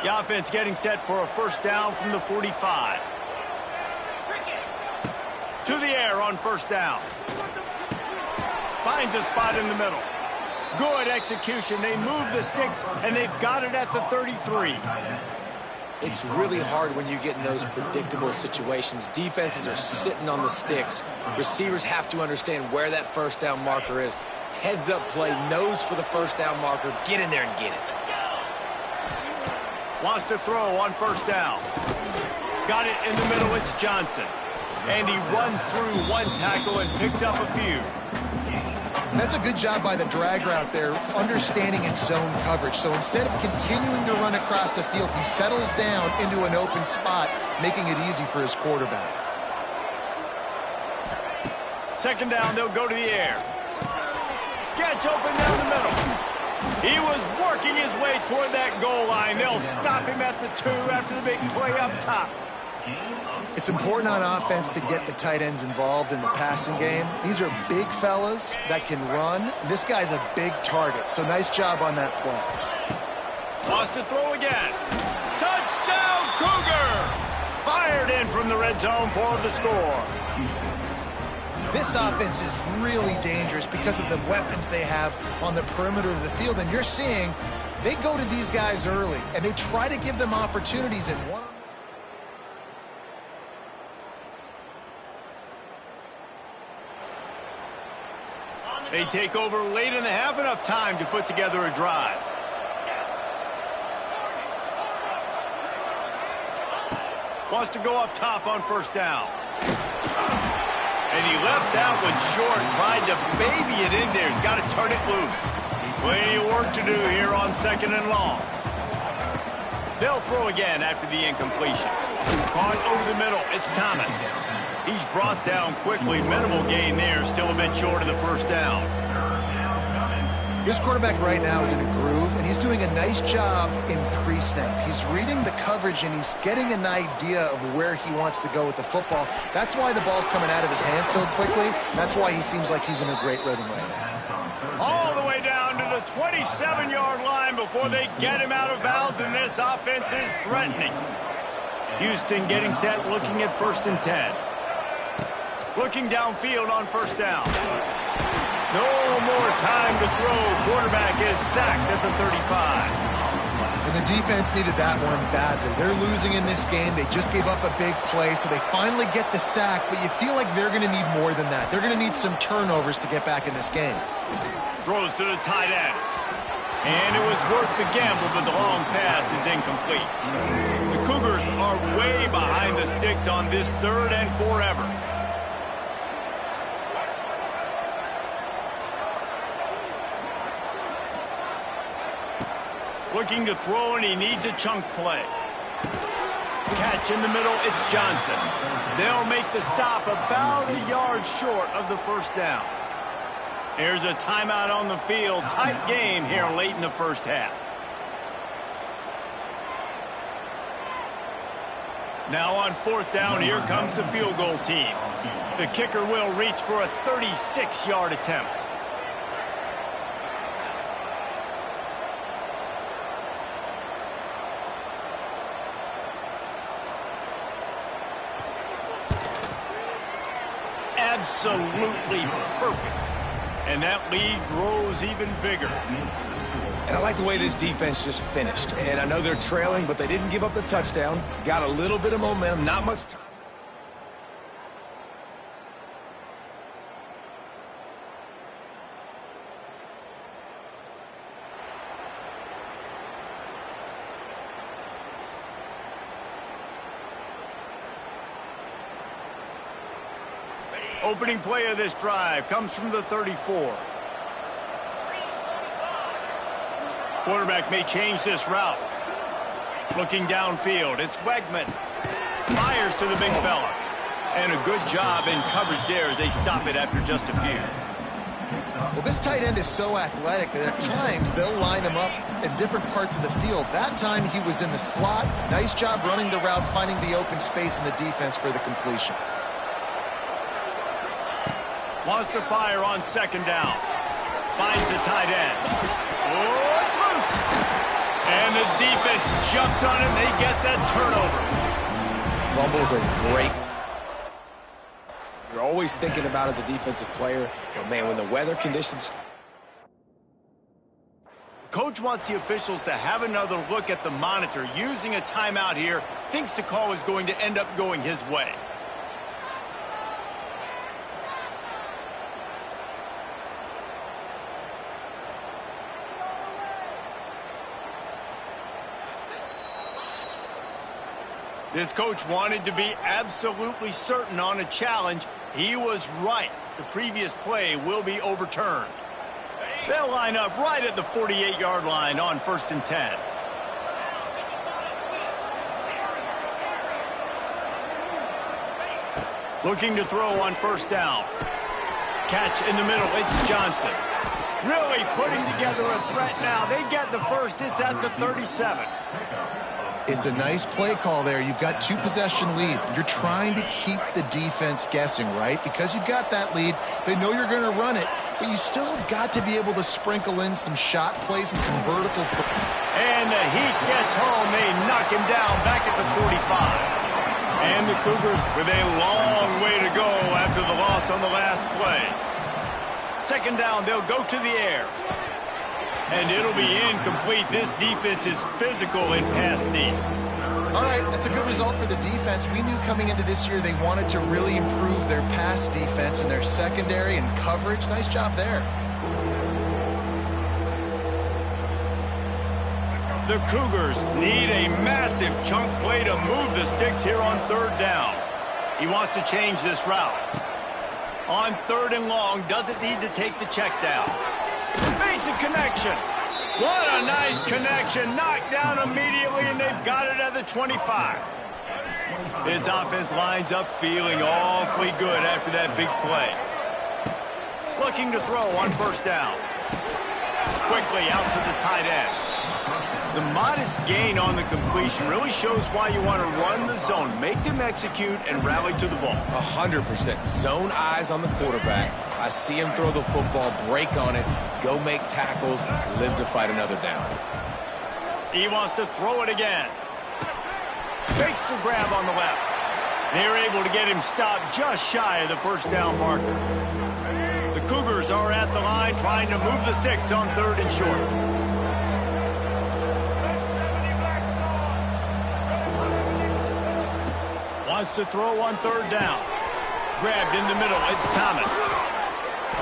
The offense getting set for a first down from the 45. To the air on first down. Finds a spot in the middle. Good execution. They move the sticks, and they've got it at the 33. It's really hard when you get in those predictable situations. Defenses are sitting on the sticks. Receivers have to understand where that first down marker is. Heads up play, nose for the first down marker. Get in there and get it. Wants to throw on first down. Got it in the middle, it's Johnson. And he runs through one tackle and picks up a few. That's a good job by the drag route there, understanding its zone coverage. So instead of continuing to run across the field, he settles down into an open spot, making it easy for his quarterback. Second down, they'll go to the air. Gets open down the middle. He was working his way toward that goal line. They'll stop him at the 2 after the big play up top. It's important on offense to get the tight ends involved in the passing game. These are big fellas that can run. This guy's a big target, so nice job on that play. Wants to throw again. Touchdown, Cougars! Fired in from the red zone for the score. This offense is really dangerous because of the weapons they have on the perimeter of the field, and you're seeing they go to these guys early, and they try to give them opportunities in one. They take over late in the half, enough time to put together a drive. Wants to go up top on first down. And he left that one short, tried to baby it in there. He's got to turn it loose. Plenty of work to do here on second and long. They'll throw again after the incompletion. Caught over the middle, it's Thomas. He's brought down quickly. Minimal gain there. Still a bit short of the first down. This quarterback right now is in a groove, and he's doing a nice job in pre-snap. He's reading the coverage, and he's getting an idea of where he wants to go with the football. That's why the ball's coming out of his hands so quickly. That's why he seems like he's in a great rhythm right now. All the way down to the 27-yard line before they get him out of bounds, and this offense is threatening. Houston getting set, looking at first and 10. Looking downfield on first down. No more time to throw. Quarterback is sacked at the 35. And the defense needed that one badly. They're losing in this game. They just gave up a big play, so they finally get the sack, but you feel like they're going to need more than that. They're going to need some turnovers to get back in this game. Throws to the tight end. And it was worth the gamble, but the long pass is incomplete. The Cougars are way behind the sticks on this 3rd and forever. Looking to throw, and he needs a chunk play. Catch in the middle, it's Johnson. They'll make the stop about a yard short of the first down. There's a timeout on the field. Tight game here late in the first half. Now on 4th down, here comes the field goal team. The kicker will reach for a 36-yard attempt. absolutely perfect. And that lead grows even bigger. And I like the way this defense just finished. And I know they're trailing, but they didn't give up the touchdown. Got a little bit of momentum, not much time. Opening play of this drive comes from the 34. Quarterback may change this route. Looking downfield, it's Wegman. Fires to the big fella. And a good job in coverage there as they stop it after just a few. Well, this tight end is so athletic that at times they'll line him up in different parts of the field. That time he was in the slot. Nice job running the route, finding the open space in the defense for the completion. Wants to fire on second down. Finds the tight end. Oh, it's loose. And the defense jumps on it, and they get that turnover. Fumbles are great. You're always thinking about as a defensive player, but man, when the weather conditions... Coach wants the officials to have another look at the monitor. Using a timeout here, thinks the call is going to end up going his way. This coach wanted to be absolutely certain on a challenge. He was right. The previous play will be overturned. They'll line up right at the 48-yard line on 1st and 10. Looking to throw on 1st down. Catch in the middle. It's Johnson. Really putting together a threat now. They get the first. It's at the 37. It's a nice play call there. You've got 2-possession lead. You're trying to keep the defense guessing, right? Because you've got that lead, they know you're going to run it, but you still have got to be able to sprinkle in some shot plays and some vertical. And the heat gets home. They knock him down back at the 45. And the Cougars with a long way to go after the loss on the last play. Second down, they'll go to the air. And it'll be incomplete. This defense is physical in pass deep. All right, that's a good result for the defense. We knew coming into this year they wanted to really improve their pass defense and their secondary and coverage. Nice job there. The Cougars need a massive chunk play to move the sticks here on 3rd down. He wants to change this route. On 3rd and long, doesn't need to take the check down. Makes a connection. What a nice connection. Knocked down immediately, and they've got it at the 25. His offense lines up feeling awfully good after that big play. Looking to throw on 1st down. Quickly out to the tight end. The modest gain on the completion really shows why you want to run the zone. Make them execute and rally to the ball. 100%. Zone eyes on the quarterback. I see him throw the football, break on it, go make tackles, live to fight another down. He wants to throw it again. Makes the grab on the left. They're able to get him stopped just shy of the 1st down marker. The Cougars are at the line trying to move the sticks on 3rd and short. Wants to throw on 3rd down. Grabbed in the middle. It's Thomas.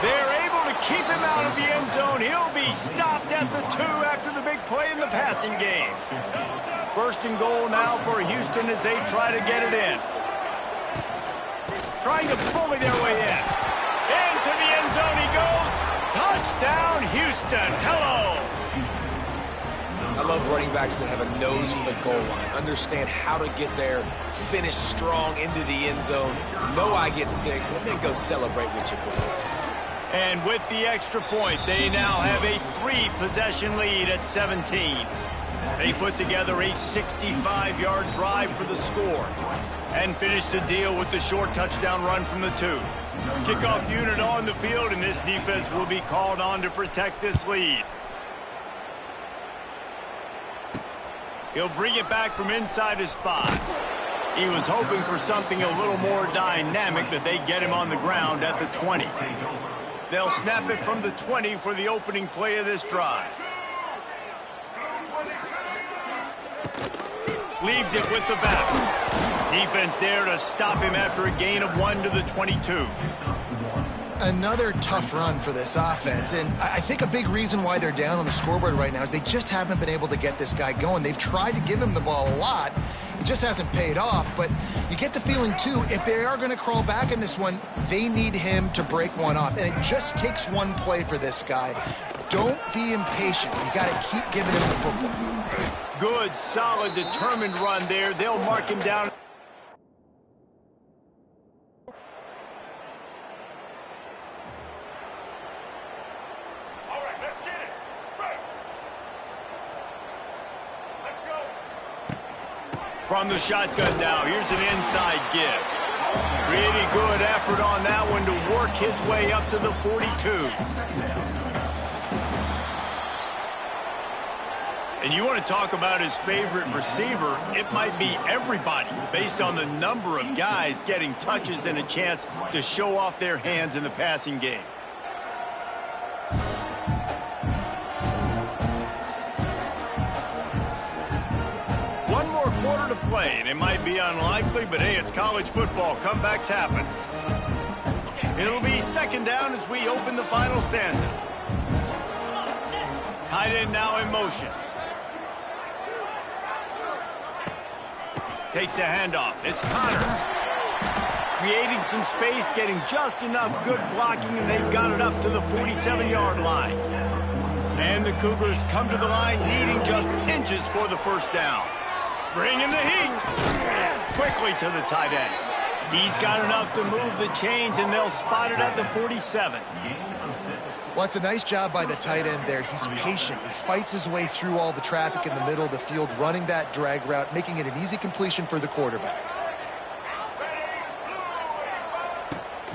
They're able to keep him out of the end zone. He'll be stopped at the 2 after the big play in the passing game. 1st and goal now for Houston as they try to get it in. Trying to bully their way in. Into the end zone he goes. Touchdown, Houston. Hello. I love running backs that have a nose for the goal line, understand how to get there, finish strong into the end zone, know I get 6, and then go celebrate with your boys. And with the extra point, they now have a 3-possession lead at 17. They put together a 65-yard drive for the score and finish the deal with the short touchdown run from the 2. Kickoff unit on the field, and this defense will be called on to protect this lead. He'll bring it back from inside his 5. He was hoping for something a little more dynamic, but they get him on the ground at the 20. They'll snap it from the 20 for the opening play of this drive. Leaves it with the back. Defense there to stop him after a gain of 1 to the 22. Another tough run for this offense, and I think a big reason why they're down on the scoreboard right now is they just haven't been able to get this guy going. They've tried to give him the ball a lot. It just hasn't paid off, but you get the feeling, too, if they are going to crawl back in this one, they need him to break one off, and it just takes one play for this guy. Don't be impatient. You got to keep giving him the football. Good, solid, determined run there. They'll mark him down. From the shotgun now, here's an inside give. Really good effort on that one to work his way up to the 42. And you want to talk about his favorite receiver, it might be everybody based on the number of guys getting touches and a chance to show off their hands in the passing game. Quarter to play, and it might be unlikely, but hey, it's college football. Comebacks happen. It'll be second down as we open the final stanza. Tight end now in motion. Takes the handoff. It's Connors. Creating some space, getting just enough good blocking, and they've got it up to the 47-yard line. And the Cougars come to the line needing just inches for the first down. Bring in the heat. Quickly to the tight end. He's got enough to move the chains, and they'll spot it at the 47. Well, it's a nice job by the tight end there. He's patient. He fights his way through all the traffic in the middle of the field, running that drag route, making it an easy completion for the quarterback.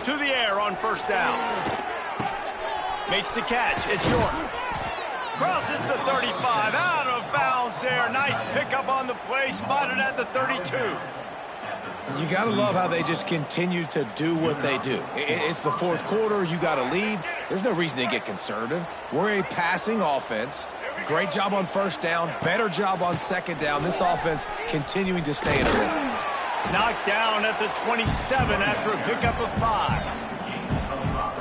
To the air on first down. Makes the catch. It's York. Crosses the 35, out of bounds there. Nice pickup on the play, spotted at the 32. You got to love how they just continue to do what they do. It's the fourth quarter. You got a lead. There's no reason to get conservative. We're a passing offense. Great job on first down. Better job on second down. This offense continuing to stay in a rhythm. Knocked down at the 27 after a pickup of 5.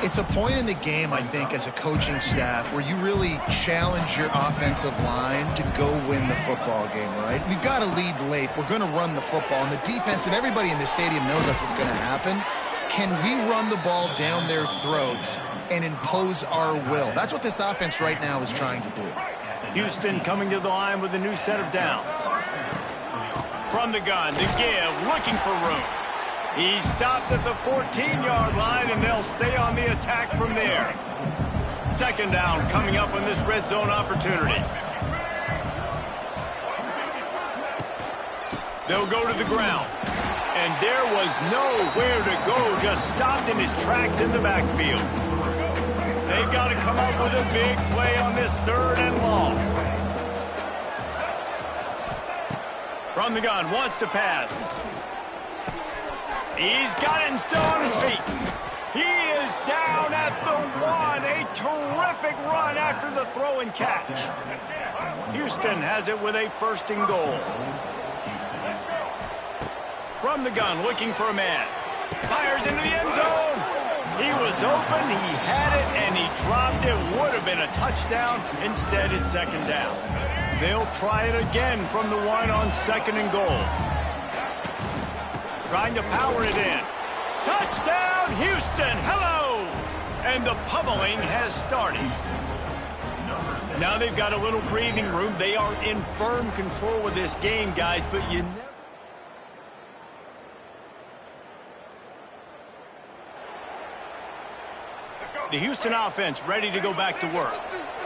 It's a point in the game, I think, as a coaching staff where you really challenge your offensive line to go win the football game, right? We've got to lead late. We're going to run the football. And the defense and everybody in the stadium knows that's what's going to happen. Can we run the ball down their throats and impose our will? That's what this offense right now is trying to do. Houston coming to the line with a new set of downs. From the gun, to give, looking for room. He stopped at the 14-yard line, and they'll stay on the attack from there. Second down coming up on this red zone opportunity. They'll go to the ground. And there was nowhere to go, just stopped in his tracks in the backfield. They've got to come up with a big play on this third and long. From the gun, wants to pass. He's got it and still on his feet. He is down at the 1. A terrific run after the throw and catch. Houston has it with a first and goal. From the gun, looking for a man. Fires into the end zone. He was open, he had it, and he dropped it. Would have been a touchdown. Instead, it's second down. They'll try it again from the 1 on second and goal. Trying to power it in. Touchdown, Houston. Hello. And the pummeling has started. Now they've got a little breathing room. They are in firm control of this game, guys, but you never... The Houston offense ready to go back to work.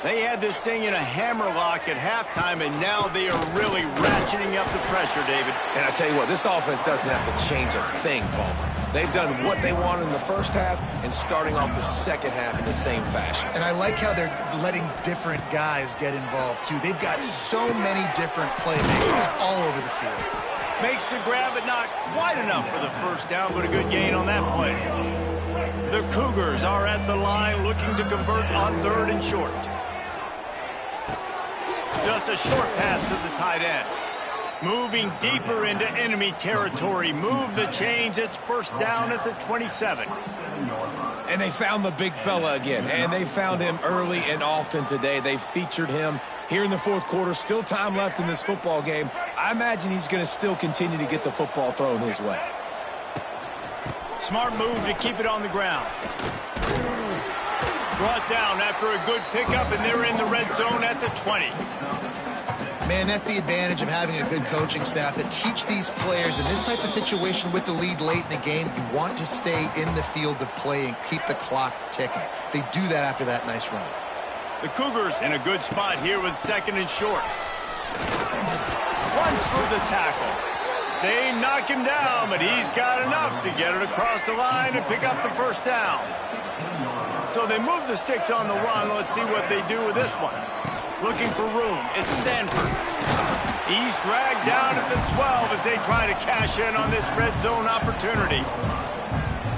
They had this thing in a hammerlock at halftime, and now they are really ratcheting up the pressure, David. And I tell you what, this offense doesn't have to change a thing, Palmer. They've done what they wanted in the first half and starting off the second half in the same fashion. And I like how they're letting different guys get involved, too. They've got so many different playmakers all over the field. Makes the grab, but not quite enough for the first down, but a good gain on that play. The Cougars are at the line looking to convert on 3rd and short. Just a short pass to the tight end. Moving deeper into enemy territory. Move the chains. It's first down at the 27. And they found the big fella again, and they found him early and often today. They featured him here in the 4th quarter. Still time left in this football game. I imagine he's going to still continue to get the football thrown his way. Smart move to keep it on the ground. Brought down after a good pickup, and they're in the red zone at the 20. Man, that's the advantage of having a good coaching staff that teach these players in this type of situation with the lead late in the game. You want to stay in the field of play and keep the clock ticking. They do that after that nice run. The Cougars in a good spot here with 2nd and short. Runs through the tackle. They knock him down, but he's got enough to get it across the line and pick up the first down. So they move the sticks on the run. Let's see what they do with this one. Looking for room. It's Sanford. He's dragged down at the 12 as they try to cash in on this red zone opportunity.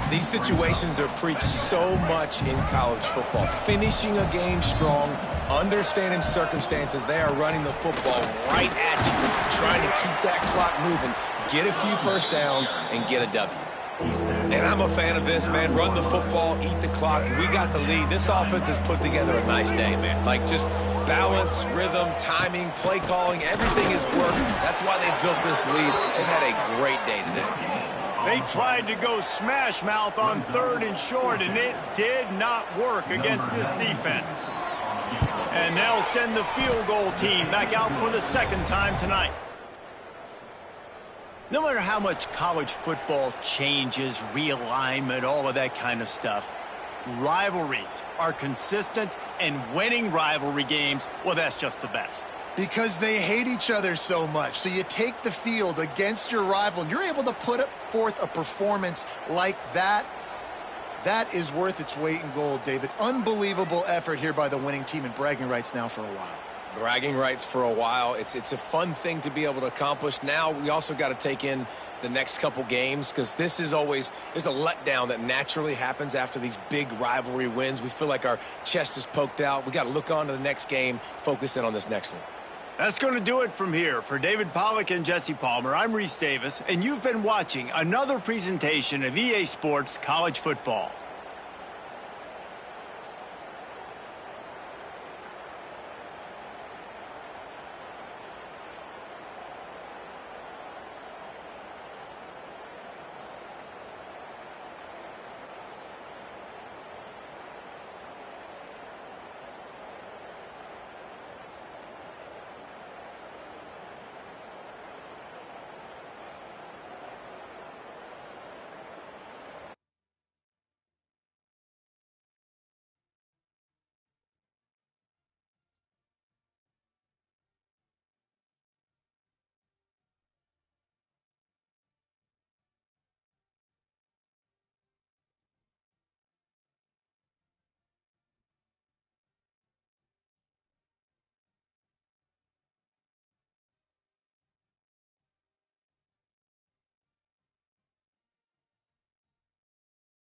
These situations are preached so much in college football. Finishing a game strong, understanding circumstances. They are running the football right at you, trying to keep that clock moving, get a few first downs, and get a W. And I'm a fan of this, man. Run the football, eat the clock. We got the lead. This offense has put together a nice day, man. Like, just balance, rhythm, timing, play calling, everything has worked. That's why they built this lead. They've had a great day today. They tried to go smash mouth on 3rd and short, and it did not work against this defense. And they'll send the field goal team back out for the 2nd time tonight. No matter how much college football changes, realignment, all of that kind of stuff, rivalries are consistent, and winning rivalry games, well, that's just the best. Because they hate each other so much. So you take the field against your rival, and you're able to put forth a performance like that. That is worth its weight in gold, David. Unbelievable effort here by the winning team, and bragging rights now for a while. Bragging rights for a while. It's a fun thing to be able to accomplish. Now we also got to take in the next couple games, because this is always, there's a letdown that naturally happens after these big rivalry wins. We feel like our chest is poked out. We got to look on to the next game, focus in on this next one. That's going to do it from here. For David Pollack and Jesse Palmer, I'm Reese Davis, and you've been watching another presentation of EA Sports College Football.